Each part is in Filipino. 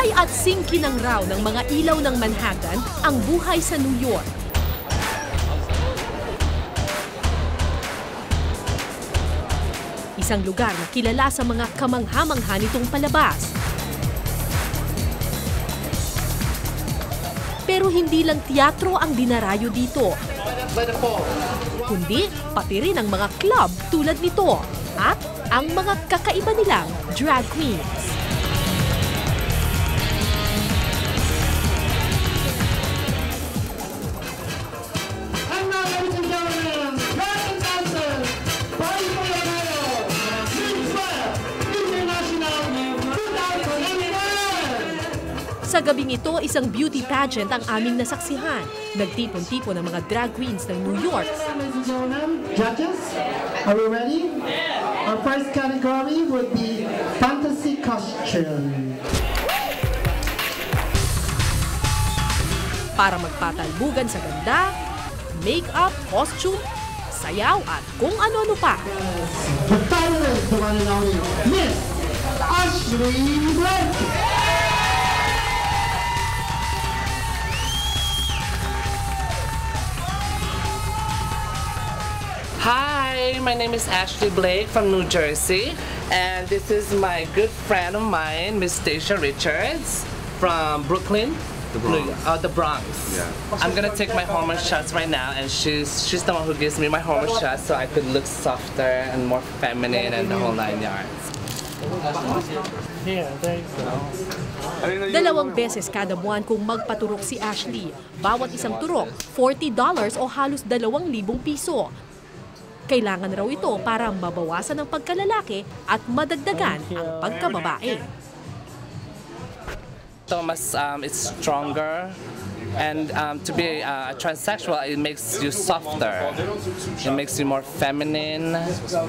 Kulay at singkinang raw ng mga ilaw ng Manhattan ang buhay sa New York. Isang lugar na kilala sa mga kamangha-mangha nitong palabas. Pero hindi lang teatro ang dinarayo dito, kundi pati rin ang mga club tulad nito at ang mga kakaiba nilang drag queens. Sa gabing ito, isang beauty pageant ang aming nasaksihan. Nagtipon-tipon ang mga drag queens ng New York. Ladies and gentlemen, judges, are we ready? Our first category would be fantasy costume. Para magpatalbugan sa ganda, make-up, costume, sayaw at kung ano-ano pa. The final is the one and only Miss Ashley Blake. Hi, my name is Ashley Blake from New Jersey, and this is my good friend of mine, Miss Stacia Richards from Brooklyn. The Bronx. Yeah. I'm gonna take my hormone shots right now, and she's the one who gives me my hormone shots so I could look softer and more feminine and the whole 9 yards. Here, there you go. 2 beses kada buwan kung magpaturok si Ashley. Bawat isang turok, $40 o halos 2,000 piso. Kailangan raw ito para mabawasan ang pagkalalaki at madagdagan ang pagkababae. So it's stronger, and to be a transsexual, it makes you softer. It makes you more feminine.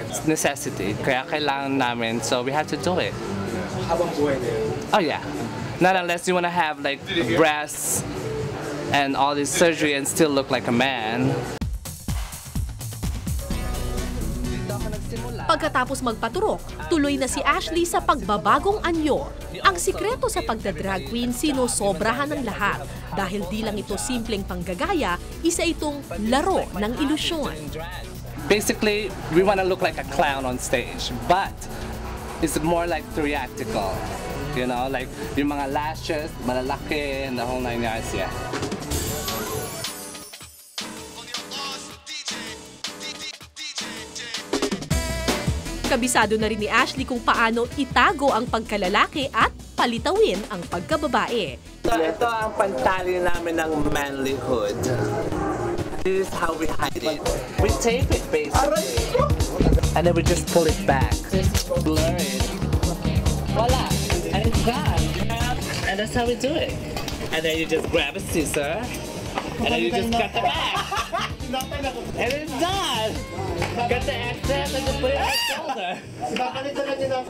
It's necessity. Kaya kailangan namin, so we have to do it. Oh yeah. Not unless you want to have like breasts and all this surgery and still look like a man. Pagkatapos magpaturok, tuloy na si Ashley sa pagbabagong anyo. Ang sikreto sa pagda-drag queen, sinosobrahan ng lahat. Dahil di lang ito simpleng panggagaya, isa itong laro ng ilusyon. Basically, we want to look like a clown on stage, but it's more like theatrical. You know, like yung mga lashes, malalaki, and the whole 9 yards, yeah. Kabisado na rin ni Ashley kung paano itago ang pagkalalaki at palitawin ang pagkababae. So, ito ang pantali namin ng manlyhood. This is how we hide it. We tape it basically. And then we just pull it back. Blur it. Voila! And it's gone. And that's how we do it. And then you just grab a scissor. And then you just cut the back. And it's done! Cut the excess and just put it on the shoulder.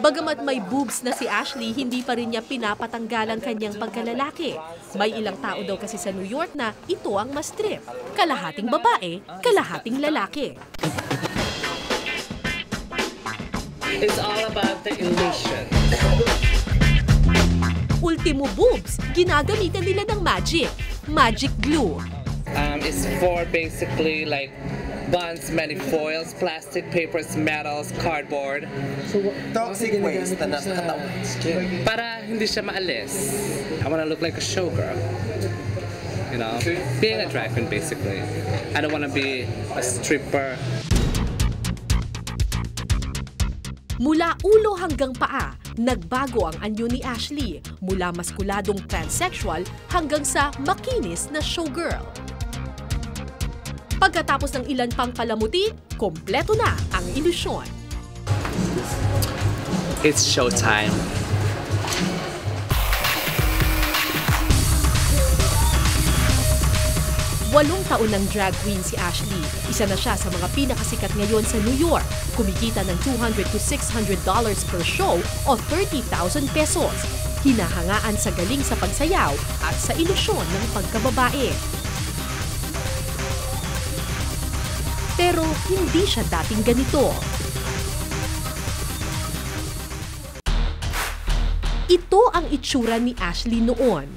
Bagamat may boobs na si Ashley, hindi pa rin niya pinapatanggal ang kanyang pagkalalaki. May ilang tao daw kasi sa New York na ito ang mas trip. Kalahating babae, kalahating lalaki. It's all about the illusion. Ultimo boobs, ginagamitan nila ng magic glue. It's for basically like bonds, many foils, plastic, papers, metals, cardboard. Toxic waste na nasa katawan. Para hindi siya maalis. I want to look like a showgirl. You know, being a drag queen basically. I don't want to be a stripper. Mula ulo hanggang paa, nagbago ang anyo ni Ashley. Mula maskuladong transsexual hanggang sa makinis na showgirl. Pagkatapos ng ilan pang palamuti, kompleto na ang ilusyon. It's showtime. 8 taon ng drag queen si Ashley. Isa na siya sa mga pinakasikat ngayon sa New York. Kumikita ng $200 to $600 per show o 30,000 pesos. Hinahangaan sa galing sa pagsayaw at sa ilusyon ng pagkababae. Pero hindi siya dating ganito. Ito ang itsura ni Ashley noon.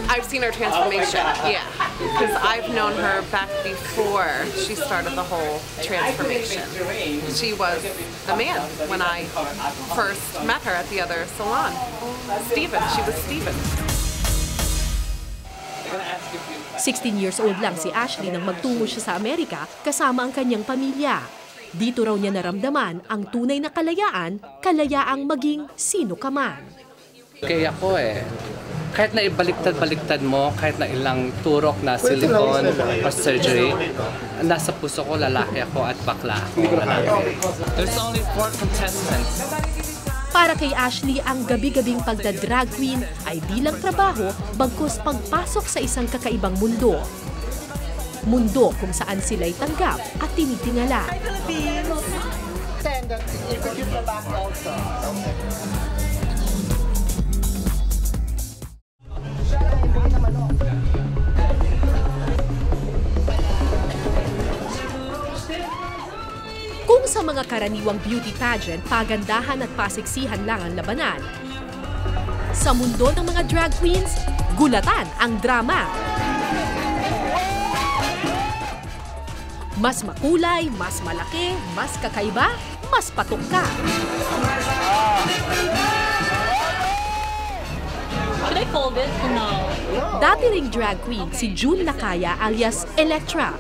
I've seen her transformation, yeah. Because I've known her back before she started the whole transformation. She was the man when I first met her at the other salon. Steven, she was Steven. 16 years old lang si Ashley nang magtungo siya sa Amerika kasama ang kanyang pamilya. Dito raw niya naramdaman ang tunay na kalayaan, kalayaang maging sino ka man. Kaya ako kahit na ibaliktad-baliktad mo, kahit na ilang turok na silicone or surgery, nasa puso ko lalaki ako at bakla ako lalaki. There's only 4 contestants. Para kay Ashley, ang gabi-gabing pagda-drag queen ay di lang trabaho, bagkus pagpasok sa isang kakaibang mundo. Mundo kung saan sila'y tanggap at tinitingala. Kung sa mga karaniwang beauty pageant, pagandahan at pasiksihan lang ang labanan, sa mundo ng mga drag queens, gulatan ang drama. Mas makulay, mas malaki, mas kakaiba, mas patok ka. Should I fold it? No. Dati ring drag queen si June Lakaya alias Electra.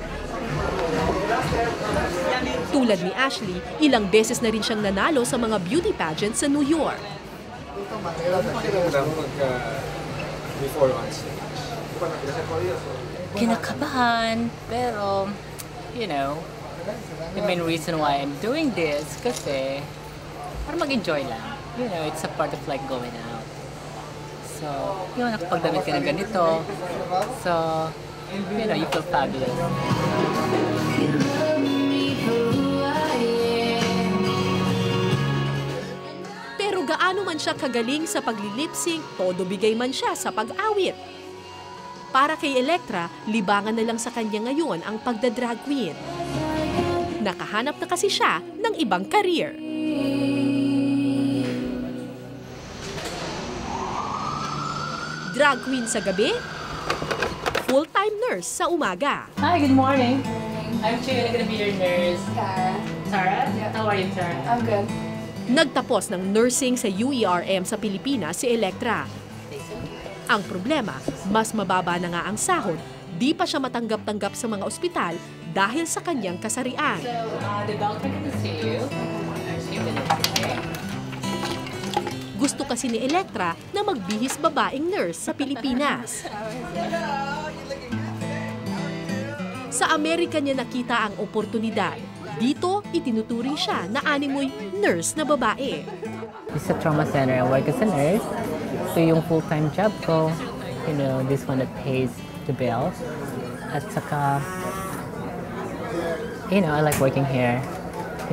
Tulad ni Ashley, ilang beses na rin siyang nanalo sa mga beauty pageants sa New York. Kinakabahan, pero, you know, the main reason why I'm doing this kasi para mag-enjoy lang. You know, it's a part of like going out. So, yun, nakapagdamit ka ng ganito. So, you know, you feel fabulous. Pero gaano man siya kagaling sa paglilipsing, todo bigay man siya sa pag-awit. Para kay Electra, libangan na lang sa kanya ngayon ang pagda-drag queen. Nakahanap na kasi siya ng ibang career. Drag queen sa gabi, full-time nurse sa umaga. Hi, good morning. I'm Chia, gonna be your nurse. Sarah? How are you, Sarah? I'm good. Nagtapos ng nursing sa UERM sa Pilipinas si Electra. Ang problema, mas mababa na nga ang sahod, di pa siya matanggap-tanggap sa mga ospital dahil sa kanyang kasarian. So, the doctor can see you. Gusto kasi ni Electra na magbihis babaeng nurse sa Pilipinas. Sa Amerika niya nakita ang oportunidad. Dito, itinuturing siya na animoy nurse na babae. It's a trauma center. I work as a nurse. So yung full-time job ko, you know, this one that pays the bill. At saka, you know, I like working here.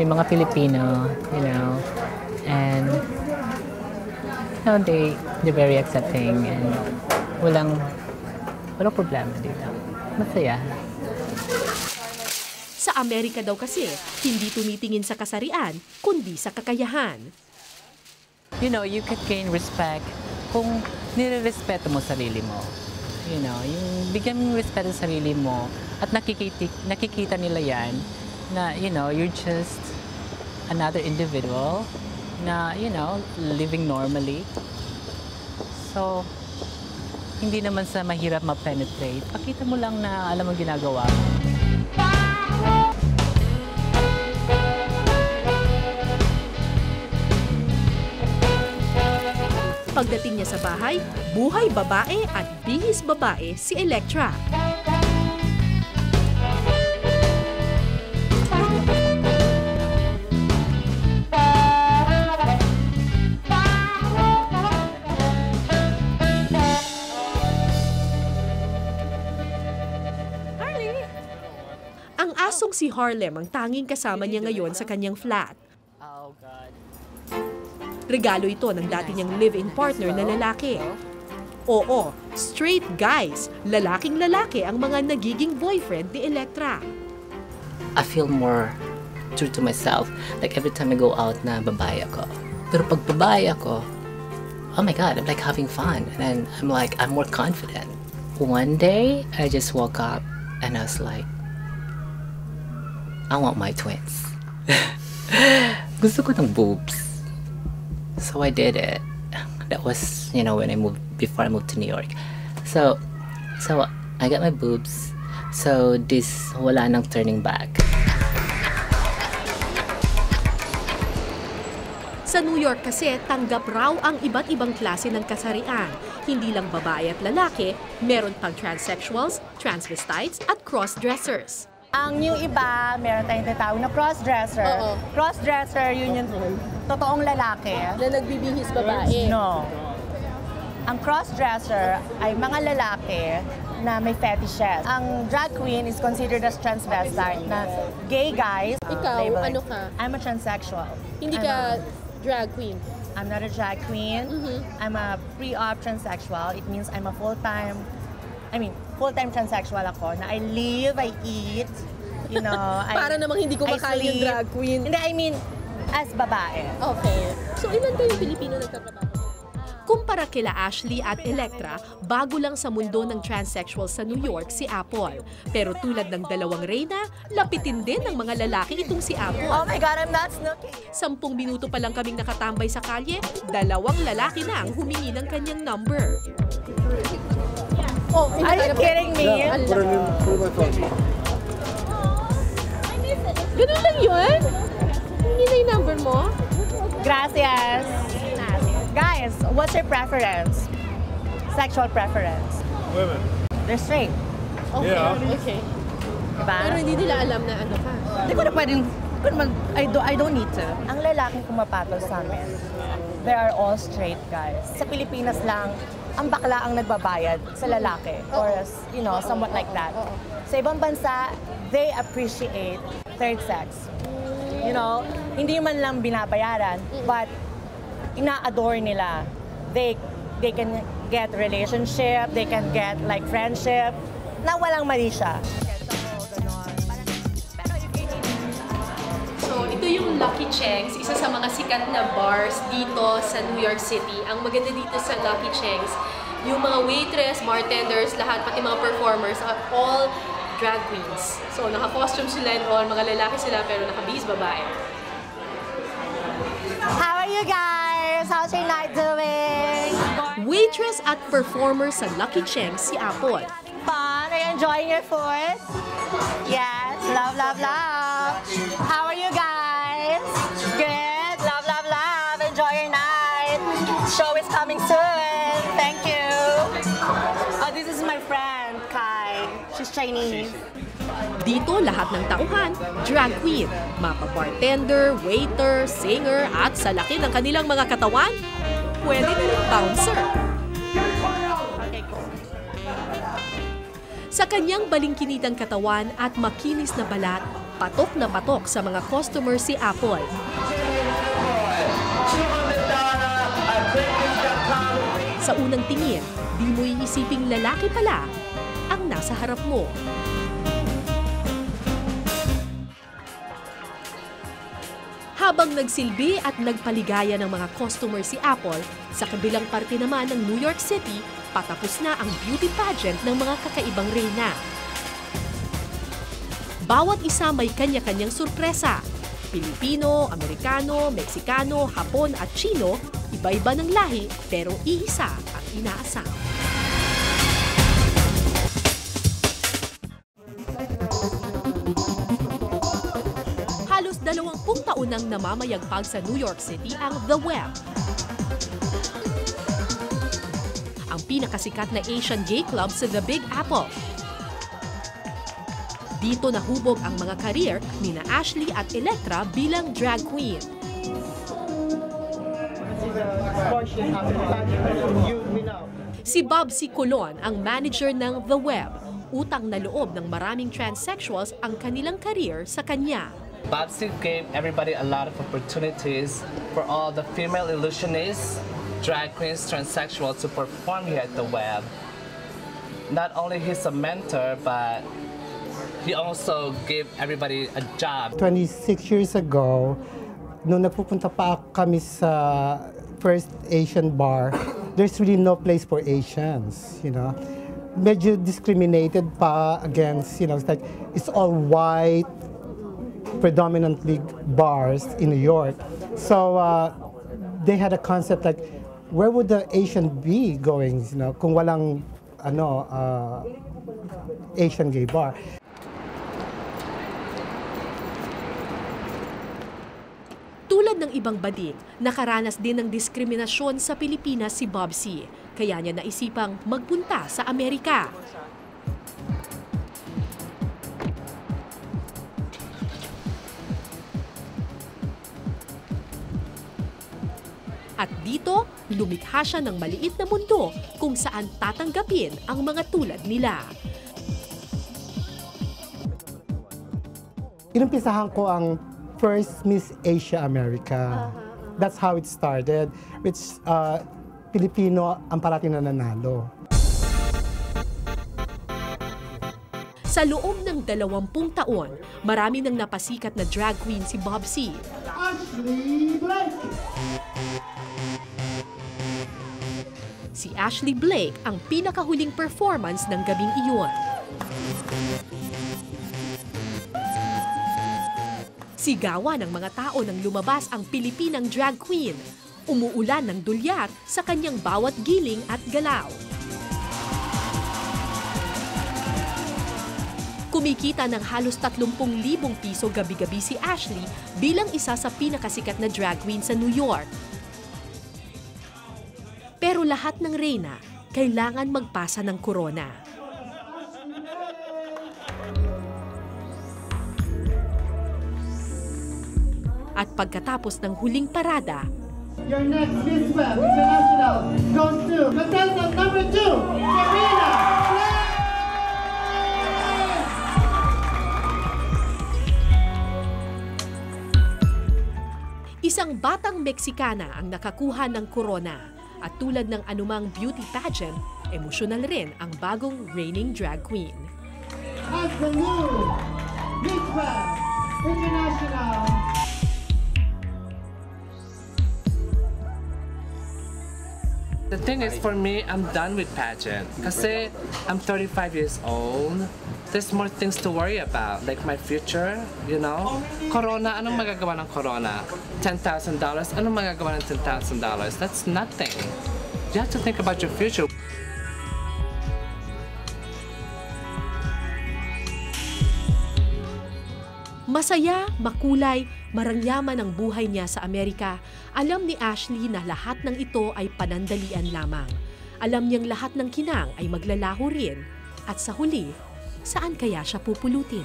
May mga Filipino, you know, and you know, they're very accepting and walang problema dito. Masaya. Sa Amerika daw kasi, hindi tumitingin sa kasarian, kundi sa kakayahan. You know, you could gain respect kung nire-respeto mo sarili mo. You know, yung bigyan mo respeto sa sarili mo at nakikita nila yan na, you know, you're just another individual na, you know, living normally. So, hindi naman sa mahirap ma-penetrate. Pakita mo lang na alam mo ginagawa mo. Pagdating niya sa bahay, buhay babae at bihis babae si Electra. Ang asong si Harlem ang tanging kasama niya ngayon sa kanyang flat. Oh, God. Regalo ito ng dati niyang live-in partner na lalaki. Oo, straight guys, lalaking-lalaki ang mga nagiging boyfriend ni Electra. I feel more true to myself. Like every time I go out na babae ako. Pero pag babae ako, oh my God, I'm like having fun. And then I'm like, I'm more confident. One day, I just woke up and I was like, I want my twins. Gusto ko ng boobs. So I did it. That was, you know, when I moved, before I moved to New York. So I got my boobs. So this, wala nang turning back. Sa New York kasi, tanggap raw ang iba't ibang klase ng kasarian. Hindi lang babae at lalaki, meron pang transsexuals, transvestites at crossdressers. Ang yung iba, meron tayong tinatawag na crossdresser. Oo. Crossdresser, yun yung totoong lalaki. Na nagbibihis babae. No. Ang crossdresser ay mga lalaki na may fetishes. Ang drag queen is considered as transvestite na gay guys. Ikaw, labeling. ano ka? I'm a transsexual. Hindi ka drag queen. I'm not a drag queen. I'm a pre-op transsexual. It means I'm a full-time transsexual ako na I live, I eat, you know. Para namang hindi ko makaya yung drag queen. Hindi, I mean, as babae. Okay. So, ilan kayong Pilipino nagtatrabaho? Kumpara kila Ashley at Electra, bago lang sa mundo ng transsexual sa New York si Apple. Pero tulad ng dalawang reyna, lapitin din ng mga lalaki itong si Apple. Oh my God, I'm not Snooki. 10 minuto pa lang kaming nakatambay sa kalye, 2 lalaki na ang humingi ng kanyang number. Oh, Are you kidding me? Ganun lang yun? Hindi na yung number mo? Gracias. Guys, what's your preference? Sexual preference? Women. They're straight. Okay. Yeah. Okay. Diba? Pero hindi nila alam na ano ka. Hindi ko na pwedeng, I don't need to. Ang lalaking pumapatol sa amin, they are all straight guys. Sa Pilipinas lang, ang bakla ang nagbabayad sa lalaki. Or, you know, somewhat like that. Sa ibang bansa, they appreciate third sex. You know, hindi man lang binabayaran, but ina-adore nila. They can get relationship, they can get like friendship, na walang mali siya. So, ito yung Lucky Cheng's, isa sa mga sikat na bars dito sa New York City. Ang maganda dito sa Lucky Cheng's, yung mga waitress, bartenders, lahat, pati mga performers, are all drag queens. So, naka-costume sila and all, mga lalaki sila pero naka-bihis babae. How are you guys? How's your night doing? Waitress at performer sa Lucky Cheng's si Apple. Fun? Are you enjoying your food? Yes. Love, love, love. How are you guys? Good. Love, love, love. Enjoy your night. Show is coming soon. Thank you. Oh, this is my friend, Kai. She's Chinese. Dito lahat ng tauhan, drag queen, mapa-bartender, waiter, singer, at sa laki ng kanilang mga katawan, pwede na rin bouncer. Sa kanyang balingkinitang katawan at makinis na balat, patok na patok sa mga customer si Apple. Sa unang tingin, di mo iisiping lalaki pala ang nasa harap mo. Habang nagsilbi at nagpaligaya ng mga customer si Apple, sa kabilang parte naman ng New York City, patapos na ang beauty pageant ng mga kakaibang reyna. Bawat isa may kanya-kanyang sorpresa. Pilipino, Amerikano, Meksikano, Hapon at Chino, iba-iba ng lahi pero iisa ang inaasam. Halos 20 taon nang namamayagpag sa New York City ang The Web. Ang pinakasikat na Asian gay club sa The Big Apple. Dito nahubog ang mga career ni na Ashley at Electra bilang drag queen. Si Bob C. Colon ang manager ng The Web. Utang na loob ng maraming transsexuals ang kanilang career sa kanya. Babsy gave everybody a lot of opportunities for all the female illusionists, drag queens, transsexuals to perform here at the Web. Not only he's a mentor, but he also gave everybody a job. 26 years ago, nung nagpupunta pa kami sa first Asian bar, there's really no place for Asians, you know. Medyo discriminated pa against, you know, it's all white, predominantly bars in New York. So they had a concept like, where would the Asian be going, you know, kung walang Asian gay bar. Tulad ng ibang bading, nakaranas din ng diskriminasyon sa Pilipinas si Bobsy, kaya niya naisipang magpunta sa Amerika. At dito, lumikha siya ng maliit na mundo kung saan tatanggapin ang mga tulad nila. Inumpisahan ko ang first Miss Asia America. That's how it started, which Pilipino ang parating na nanalo. Sa loob ng 20 taon, marami nang napasikat na drag queen si Bobsy. Ashley Blake! Si Ashley Blake ang pinakahuling performance ng gabing iyon. Sigawan ng mga tao nang lumabas ang Pilipinang drag queen. Umuulan ng dulyar sa kanyang bawat giling at galaw. Kumikita ng halos 30,000 piso gabi-gabi si Ashley bilang isa sa pinakasikat na drag queen sa New York. Pero lahat ng reyna kailangan magpasa ng korona. At pagkatapos ng huling parada, Your next Miss Web International goes to contestant number 2, Serena Blake! Isang batang Meksikana ang nakakuha ng korona. At tulad ng anumang beauty pageant, emosyonal rin ang bagong reigning drag queen. As the new Miss Web International. The thing is, for me, I'm done with pageant. Kasi I'm 35 years old. There's more things to worry about, like my future, you know? Corona, anong magagawa ng corona? $10,000, anong magagawa ng $10,000? That's nothing. You have to think about your future. Masaya, makulay, marangyaman ang buhay niya sa Amerika. Alam ni Ashley na lahat ng ito ay panandalian lamang. Alam niyang lahat ng kinang ay maglalaho rin. At sa huli, saan kaya siya pupulutin?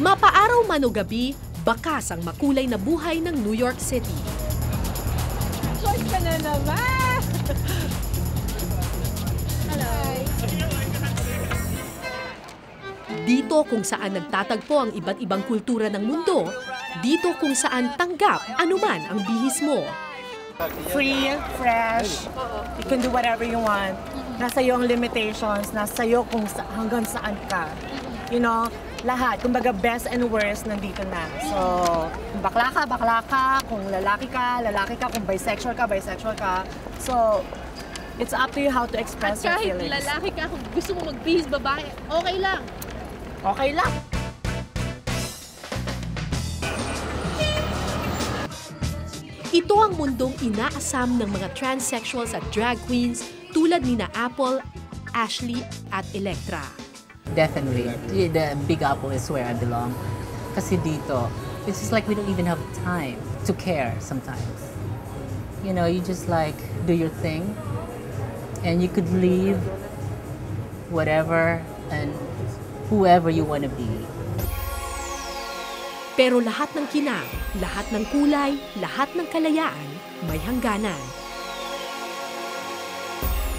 Mapaaraw man o gabi, bakas ang makulay na buhay ng New York City. Short ka na naman! Dito kung saan nagtatagpo ang iba't ibang kultura ng mundo, dito kung saan tanggap anuman ang bihis mo. Free, fresh, you can do whatever you want. Nasa iyo ang limitations, nasa iyo kung hanggang saan ka. You know, lahat, kumbaga best and worst nandito na. So, kung bakla ka, kung lalaki ka, kung bisexual ka. So, it's up to you how to express your feelings. Kahit lalaki ka, kung gusto mo magbihis babae, okay lang. Okay lang. Ito ang mundong inaasam ng mga transsexuals at drag queens tulad ni na Apple, Ashley at Electra. Definitely. The Big Apple is where I belong. Kasi dito, it's just like we don't even have time to care sometimes. You know, you just like do your thing and you could leave whatever and whoever you want to be. Pero lahat ng kinang, lahat ng kulay, lahat ng kalayaan, may hangganan.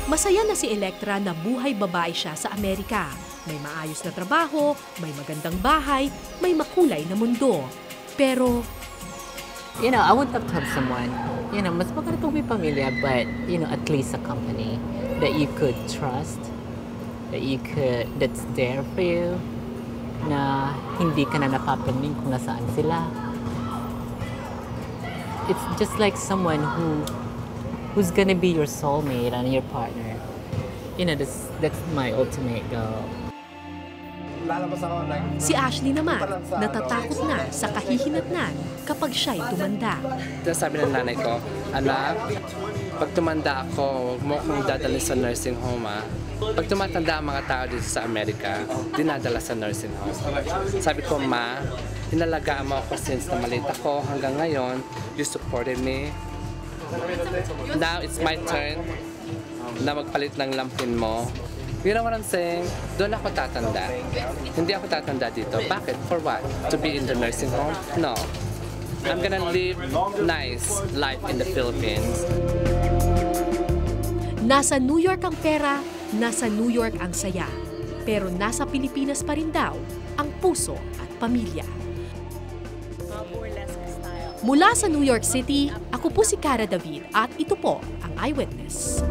Masaya na si Electra na buhay babae siya sa Amerika. May maayos na trabaho, may magandang bahay, may makulay na mundo. Pero, You know, I would love to have someone, you know, mas maganda pong may pamilya, but, you know, at least a company that you could trust, that's there for you, na hindi ka na napapaling kung nasaan sila. It's just like someone who's gonna be your soulmate and your partner. You know, that's my ultimate goal. Si Ashley naman, natatakot na sa kahihinatnan kapag siya'y tumanda. Sabi ng nanay ko, anak, pag tumanda ako, huwag mo akong dadalhin sa nursing home, ah. Pag tumatanda ang mga tao dito sa Amerika, dinadala sa nursing home. Sabi ko, ma, inalagaan mo ako since na maliit ako hanggang ngayon. You supported me. Now it's my turn na magpalit ng lampin mo. You know what I'm saying? Doon ako tatanda. Hindi ako tatanda dito. Bakit? For what? To be in the nursing home? No. I'm gonna live nice life in the Philippines. Nasa New York ang pera, nasa New York ang saya. Pero nasa Pilipinas pa rin daw ang puso at pamilya. Mula sa New York City, ako po si Cara David at ito po ang Eyewitness.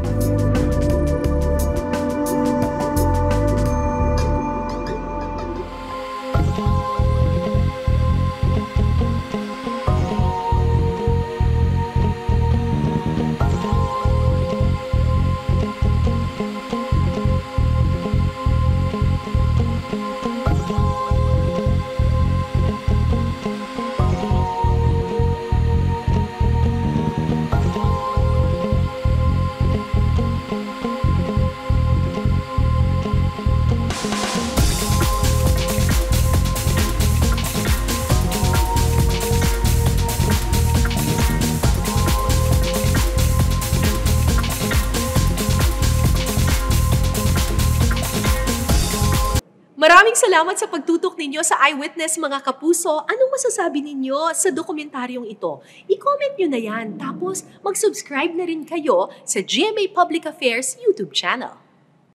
Maraming salamat sa pagtutok ninyo sa Eyewitness, mga kapuso. Anong masasabi ninyo sa dokumentaryong ito? I-comment nyo na yan. Tapos mag-subscribe na rin kayo sa GMA Public Affairs YouTube channel.